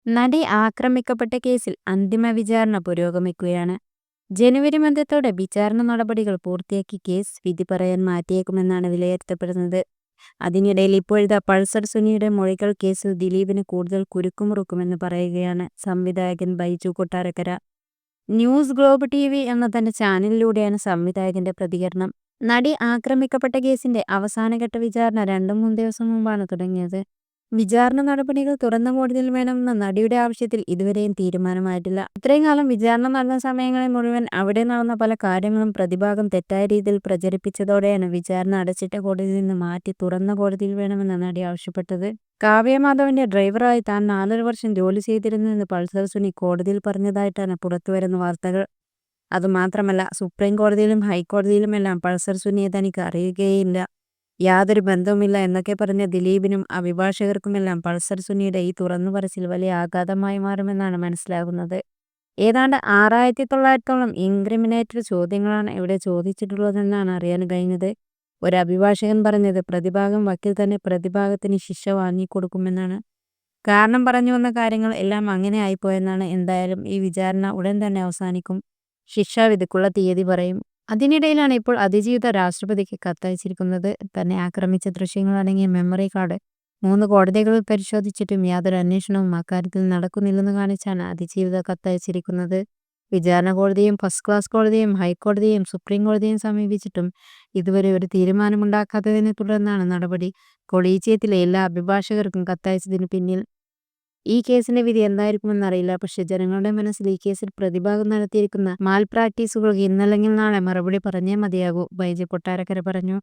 നടി ആക്രമിക്കപ്പെട്ട കേസിൽ അന്തിമ വിചാരണ പുരോഗമിക്കുകയാണ്. ജനുവരി മധ്യത്തോടെ വിചാരണ നടപടികൾ പൂർത്തിയാക്കി കേസ് വിധി പറയാൻ മാറ്റിയേക്കുമെന്നാണ് വിലയിരുത്തപ്പെടുന്നത്. അതിനിടയിൽ ഇപ്പോഴത്തെ പൾസർ സുനിയുടെ മൊഴികൾ കേസിൽ ദിലീപിന് കൂടുതൽ കുരുക്കുമുറുക്കുമെന്ന് പറയുകയാണ് സംവിധായകൻ Baiju Kottarakkara. News globe TV എന്ന തന്റെ ചാനലിലൂടെയാണ് സംവിധായകന്റെ പ്രതികരണം. നടി ആക്രമിക്കപ്പെട്ട കേസിന്റെ അവസാനഘട്ട വിചാരണ 2-3 ദിവസം മുമ്പാണ് തുടങ്ങിയത്. വിചാരണ നടപടികൾ തുറന്ന കോടതിയിൽ വേണമെന്ന നടിയുടെ ആവശ്യത്തിൽ ഇതുവരെയും തീരുമാനമായിട്ടില്ല. ഇത്രയും കാലം വിചാരണ നടന്ന സമയങ്ങളിൽ മുഴുവൻ അവിടെ നടന്ന പല കാര്യങ്ങളും പ്രതിഭാഗം തെറ്റായ രീതിയിൽ പ്രചരിപ്പിച്ചതോടെയാണ് വിചാരണ അടച്ചിട്ട കോടതിയിൽ നിന്ന് മാറ്റി തുറന്ന കോടതിയിൽ വേണമെന്ന് നടി ആവശ്യപ്പെട്ടത്. കാവ്യ മാധവന്റെ ഡ്രൈവറായി താൻ 4.5 വർഷം ജോലി ചെയ്തിരുന്നുവെന്ന് പൾസർ സുനി കോടതിയിൽ പറഞ്ഞതായിട്ടാണ് പുറത്തുവരുന്ന വാർത്തകൾ. അതുമാത്രമല്ല, സുപ്രീം കോടതിയിലും ഹൈക്കോടതിയിലുമെല്ലാം പൾസർ സുനിയെ തനിക്ക് അറിയുകയേയില്ല, യാതൊരു ബന്ധവുമില്ല എന്നൊക്കെ പറഞ്ഞ ദിലീപിനും അഭിഭാഷകർക്കുമെല്ലാം പൾസർ സുനിയുടെ ഈ തുറന്നുപറച്ചിൽ വലിയ ആഘാതമായി മാറുമെന്നാണ് മനസ്സിലാകുന്നത്. ഏതാണ്ട് 6900ഓളം ഇൻക്രിമിനേറ്റഡ് ചോദ്യങ്ങളാണ് ഇവിടെ ചോദിച്ചിട്ടുള്ളതെന്നാണ് അറിയാൻ കഴിഞ്ഞത്. ഒരു അഭിഭാഷകൻ പറഞ്ഞത് പ്രതിഭാഗം വക്കീൽ തന്നെ പ്രതിഭാഗത്തിന് ശിക്ഷ വാങ്ങിക്കൊടുക്കുമെന്നാണ്. കാരണം പറഞ്ഞു വന്ന കാര്യങ്ങൾ എല്ലാം അങ്ങനെ ആയിപ്പോയെന്നാണ്. എന്തായാലും ഈ വിചാരണ ഉടൻ തന്നെ അവസാനിക്കും. ശിക്ഷാവിധിക്കുള്ള തീയതി പറയും. അതിനിടയിലാണ് ഇപ്പോൾ അതിജീവിത രാഷ്ട്രപതിക്ക് കത്തയച്ചിരിക്കുന്നത്. തന്നെ ആക്രമിച്ച ദൃശ്യങ്ങളടങ്ങിയ മെമ്മറി കാർഡ് 3 കോടതികളിൽ പരിശോധിച്ചിട്ടും യാതൊരു അന്വേഷണവും അക്കാര്യത്തിൽ നടക്കുന്നില്ലെന്ന് കാണിച്ചാണ് അതിജീവിത കത്തയച്ചിരിക്കുന്നത്. വിചാരണ കോടതിയും ഫസ്റ്റ് ക്ലാസ് കോടതിയും ഹൈക്കോടതിയും സുപ്രീം കോടതിയും സമീപിച്ചിട്ടും ഇതുവരെ ഒരു തീരുമാനമുണ്ടാക്കാത്തതിനെ തുടർന്നാണ് നടപടി. കൊളീജിയത്തിലെ എല്ലാ അഭിഭാഷകർക്കും കത്തയച്ചതിന് പിന്നിൽ. ഈ കേസിന്റെ വിധി എന്തായിരിക്കുമെന്നറിയില്ല. പക്ഷേ ജനങ്ങളുടെ മനസ്സിൽ ഈ കേസിൽ പ്രതിഭാഗം നടത്തിയിരിക്കുന്ന മാൽ പ്രാക്ടീസുകൾക്ക് ഇന്നല്ലെങ്കിൽ നാളെ മറുപടി പറഞ്ഞേ മതിയാകൂ, ബൈജു കൊട്ടാരക്കര പറഞ്ഞു.